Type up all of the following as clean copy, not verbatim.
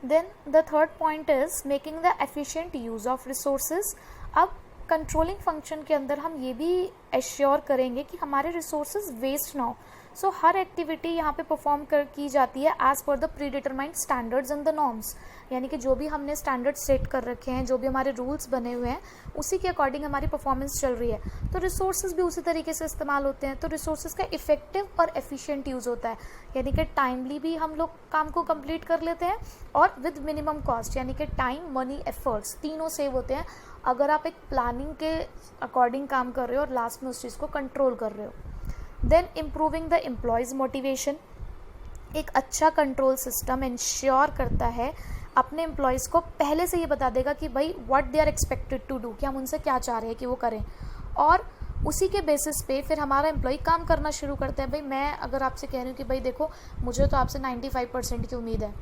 Then the third point is making the efficient use of resources. अब controlling function के अंदर हम ये भी एश्योर करेंगे कि हमारे रिसोर्सेज वेस्ट ना हो। सो हर एक्टिविटी यहाँ पे परफॉर्म की जाती है as per the predetermined standards and the norms, यानी कि जो भी हमने स्टैंडर्ड सेट कर रखे हैं, जो भी हमारे रूल्स बने हुए हैं, उसी के अकॉर्डिंग हमारी परफॉर्मेंस चल रही है। तो रिसोर्सेज भी उसी तरीके से इस्तेमाल होते हैं। तो रिसोर्सेज का इफेक्टिव और एफिशिएंट यूज़ होता है, यानी कि टाइमली भी हम लोग काम को कंप्लीट कर लेते हैं और विद मिनिमम कॉस्ट, यानी कि टाइम, मनी, एफर्ट्स तीनों सेव होते हैं अगर आप एक प्लानिंग के अकॉर्डिंग काम कर रहे हो और लास्ट में उस चीज़ को कंट्रोल कर रहे हो। Then improving the employees motivation. एक अच्छा कंट्रोल सिस्टम इंश्योर करता है, अपने एम्प्लॉयज़ को पहले से ये बता देगा कि भाई what they are expected to do, कि हम उनसे क्या चाह रहे हैं कि वो करें, और उसी के बेसिस पे फिर हमारा एम्प्लॉय काम करना शुरू करता है। भाई मैं अगर आपसे कह रही हूँ कि भाई देखो मुझे तो आपसे 95% की उम्मीद है,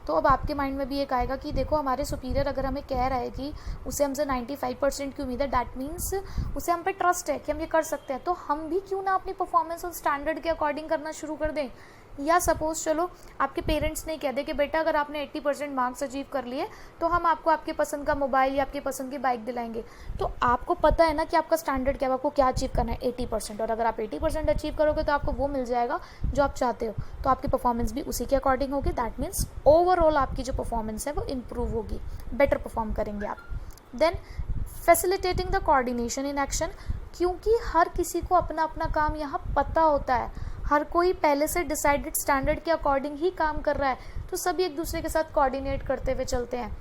तो अब आपके माइंड में भी एक आएगा कि देखो हमारे सुपीरियर अगर हमें कह रहा है कि उसे हमसे 95% की उम्मीद है, डैट मीन्स उसे हम पे ट्रस्ट है कि हम ये कर सकते हैं, तो हम भी क्यों ना अपनी परफॉर्मेंस और स्टैंडर्ड के अकॉर्डिंग करना शुरू कर दें। या सपोज चलो आपके पेरेंट्स ने कह दे कि बेटा अगर आपने 80% मार्क्स अचीव कर लिए तो हम आपको आपके पसंद का मोबाइल या आपकी पसंद की बाइक दिलाएंगे। तो आपको पता है ना कि आपका स्टैंडर्ड क्या है, आपको क्या अचीव करना है, 80%, और अगर आप 80% अचीव करोगे तो आपको वो मिल जाएगा जो आप चाहते हो, तो आपकी परफॉर्मेंस भी उसी के अकॉर्डिंग होगी। दैट मीन्स ओवरऑल आपकी जो परफॉर्मेंस है वो इम्प्रूव होगी, बेटर परफॉर्म करेंगे आप। Then facilitating the coordination in action, क्योंकि हर किसी को अपना अपना काम यहाँ पता होता है, हर कोई पहले से डिसाइडेड स्टैंडर्ड के अकॉर्डिंग ही काम कर रहा है, तो सभी एक दूसरे के साथ कोऑर्डिनेट करते हुए चलते हैं।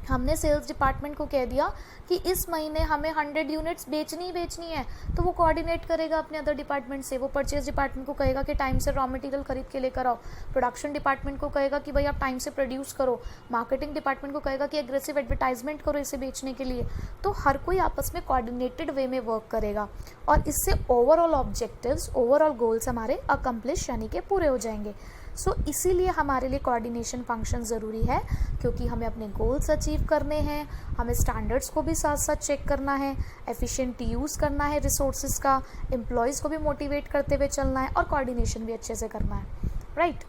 हमने सेल्स डिपार्टमेंट को कह दिया कि इस महीने हमें 100 यूनिट्स बेचनी ही बेचनी है, तो वो कोऑर्डिनेट करेगा अपने अदर डिपार्टमेंट से। वो परचेज डिपार्टमेंट को कहेगा कि टाइम से रॉ मटेरियल खरीद के लेकर आओ, प्रोडक्शन डिपार्टमेंट को कहेगा कि भाई आप टाइम से प्रोड्यूस करो, मार्केटिंग डिपार्टमेंट को कहेगा कि एग्रेसिव एडवर्टाइजमेंट करो इसे बेचने के लिए। तो हर कोई आपस में कोऑर्डिनेटेड वे में वर्क करेगा और इससे ओवरऑल ऑब्जेक्टिव्स, ओवरऑल गोल्स हमारे अकम्प्लिश यानी कि पूरे हो जाएंगे। सो इसीलिए हमारे लिए कोऑर्डिनेशन फंक्शन ज़रूरी है, क्योंकि हमें अपने गोल्स अचीव करने हैं, हमें स्टैंडर्ड्स को भी साथ साथ चेक करना है, एफिशिएंट यूज़ करना है रिसोर्सेज का, एम्प्लॉयज़ को भी मोटिवेट करते हुए चलना है और कोऑर्डिनेशन भी अच्छे से करना है। Right,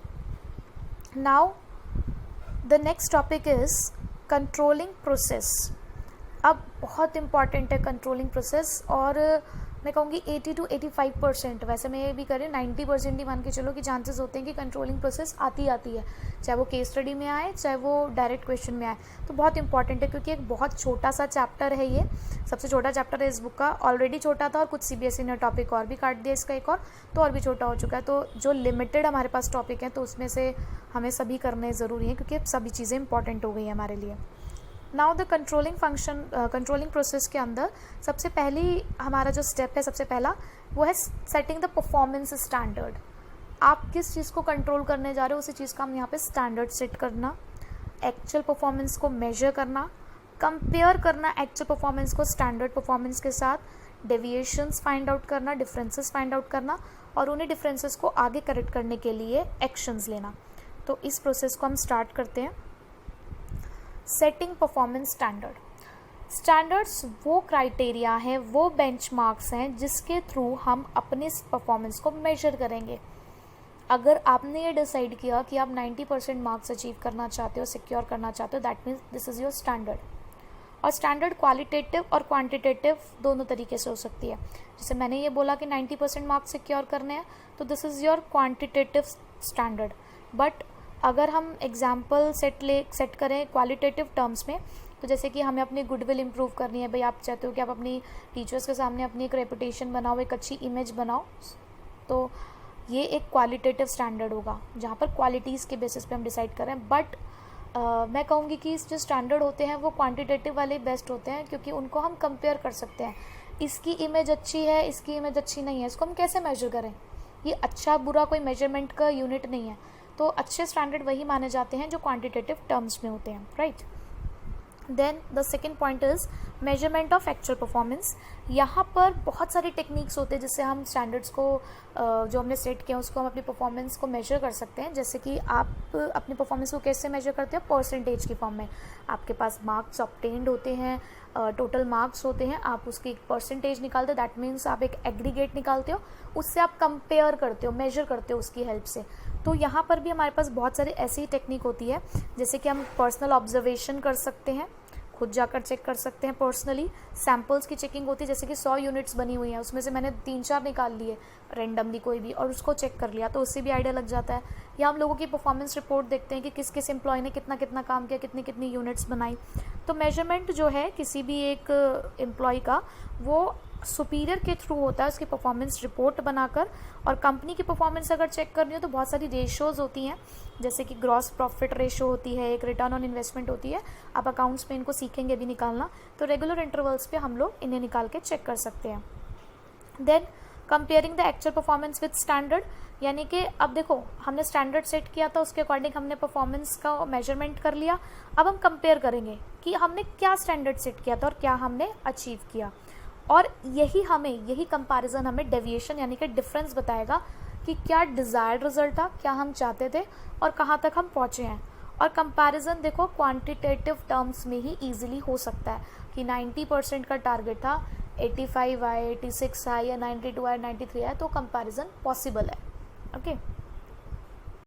now the next topic is controlling process. अब बहुत इंपॉर्टेंट है कंट्रोलिंग प्रोसेस, और मैं कहूँगी 80 to 85%, वैसे मैं ये भी करें 90% ही मान के चलो कि चांसेस होते हैं कि कंट्रोलिंग प्रोसेस आती है, चाहे वो केस स्टडी में आए चाहे वो डायरेक्ट क्वेश्चन में आए। तो बहुत इंपॉर्टेंट है क्योंकि एक बहुत छोटा सा चैप्टर है, ये सबसे छोटा चैप्टर है इस बुक का। ऑलरेडी छोटा था और कुछ CBSE ने टॉपिक और भी काट दिया इसका एक और भी छोटा हो चुका है। तो जो लिमिटेड हमारे पास टॉपिक हैं तो उसमें से हमें सभी करने ज़रूरी हैं, क्योंकि सभी चीज़ें इंपॉर्टेंट हो गई हैं हमारे लिए। Now the controlling function, controlling process के अंदर सबसे पहली हमारा जो स्टेप है, सबसे पहला वो है सेटिंग द परफॉर्मेंस स्टैंडर्ड। आप किस चीज़ को कंट्रोल करने जा रहे हो उसी चीज़ का हम यहाँ पे स्टैंडर्ड सेट करना, एक्चुअल परफॉर्मेंस को मेजर करना, कंपेयर करना एक्चुअल परफॉर्मेंस को स्टैंडर्ड परफॉर्मेंस के साथ, डेविएशंस फाइंड आउट करना, डिफरेंसेस फाइंड आउट करना, और उन्हीं डिफरेंसेस को आगे करेक्ट करने के लिए एक्शंस लेना। तो इस प्रोसेस को हम स्टार्ट करते हैं। Setting performance standard. स्टैंडर्ड्स वो क्राइटेरिया हैं, वो बेंचमार्क्स हैं जिसके थ्रू हम अपने परफॉर्मेंस को मेजर करेंगे। अगर आपने ये डिसाइड किया कि आप 90% मार्क्स अचीव करना चाहते हो, सिक्योर करना चाहते हो, that means this is your standard. और स्टैंडर्ड क्वालिटेटिव और क्वांटिटेटिव दोनों तरीके से हो सकती है। जैसे मैंने ये बोला कि 90% मार्क्स सिक्योर करने हैं, तो this is your quantitative standard. But अगर हम एग्जाम्पल सेट करें क्वालिटेटिव टर्म्स में, तो जैसे कि हमें अपनी गुडविल इंप्रूव करनी है, भाई आप चाहते हो कि आप अपनी टीचर्स के सामने अपनी एक रेपुटेशन बनाओ, एक अच्छी इमेज बनाओ, तो ये एक क्वालिटेटिव स्टैंडर्ड होगा जहाँ पर क्वालिटीज़ के बेसिस पे हम डिसाइड करें। बट मैं कहूँगी कि जो स्टैंडर्ड होते हैं वो क्वांटिटेटिव वाले बेस्ट होते हैं, क्योंकि उनको हम कंपेयर कर सकते हैं। इसकी इमेज अच्छी है, इसकी इमेज अच्छी नहीं है, इसको हम कैसे मेजर करें। ये अच्छा बुरा कोई मेजरमेंट का यूनिट नहीं है। तो अच्छे स्टैंडर्ड वही माने जाते हैं जो क्वांटिटेटिव टर्म्स में होते हैं। Right, then the second point is measurement of actual performance. यहाँ पर बहुत सारी टेक्निक्स होते हैं जिससे हम स्टैंडर्ड्स को जो हमने सेट किया उसको हम अपनी परफॉर्मेंस को मेजर कर सकते हैं। जैसे कि आप अपनी परफॉर्मेंस को कैसे मेजर करते हैं, परसेंटेज की फॉर्म में। आपके पास मार्क्स ऑब्टेन्ड होते हैं, टोटल मार्क्स होते हैं, आप उसकी एक परसेंटेज निकालते हो, दैट मीन्स आप एक एग्रीगेट निकालते हो, उससे आप कंपेयर करते हो, मेजर करते हो उसकी हेल्प से। तो यहाँ पर भी हमारे पास बहुत सारी ऐसी टेक्निक होती है, जैसे कि हम पर्सनल ऑब्जर्वेशन कर सकते हैं, खुद जाकर चेक कर सकते हैं पर्सनली। सैम्पल्स की चेकिंग होती है, जैसे कि 100 यूनिट्स बनी हुई हैं, उसमें से मैंने 3-4 निकाल लिए रेंडमली कोई भी, और उसको चेक कर लिया, तो उससे भी आइडिया लग जाता है। या हम लोगों की परफॉर्मेंस रिपोर्ट देखते हैं कि किस किस एम्प्लॉय ने कितना कितना काम किया, कितनी कितनी यूनिट्स बनाई। तो मेजरमेंट जो है किसी भी एक एम्प्लॉय का, वो सुपीरियर के थ्रू होता है, उसकी परफॉर्मेंस रिपोर्ट बनाकर। और कंपनी की परफॉर्मेंस अगर चेक करनी हो तो बहुत सारी रेशोज़ होती हैं, जैसे कि ग्रॉस प्रॉफिट रेशो होती है, एक रिटर्न ऑन इन्वेस्टमेंट होती है, आप अकाउंट्स में इनको सीखेंगे भी निकालना, तो रेगुलर इंटरवल्स पे हम लोग इन्हें निकाल के चेक कर सकते हैं। Then comparing the actual performance with standard, यानी कि अब देखो हमने स्टैंडर्ड सेट किया था, उसके अकॉर्डिंग हमने परफॉर्मेंस का मेजरमेंट कर लिया। अब हम कंपेयर करेंगे कि हमने क्या स्टैंडर्ड सेट किया था और क्या हमने अचीव किया, और यही कंपैरिजन हमें डेविएशन यानी कि डिफरेंस बताएगा कि क्या डिज़ायर्ड रिजल्ट था, क्या हम चाहते थे और कहाँ तक हम पहुँचे हैं। और कंपैरिजन देखो क्वांटिटेटिव टर्म्स में ही ईजिली हो सकता है कि 90% का टारगेट था, 85 आए, 86 आए या 92 आए, 93 आए, तो कंपैरिजन पॉसिबल है। ओके।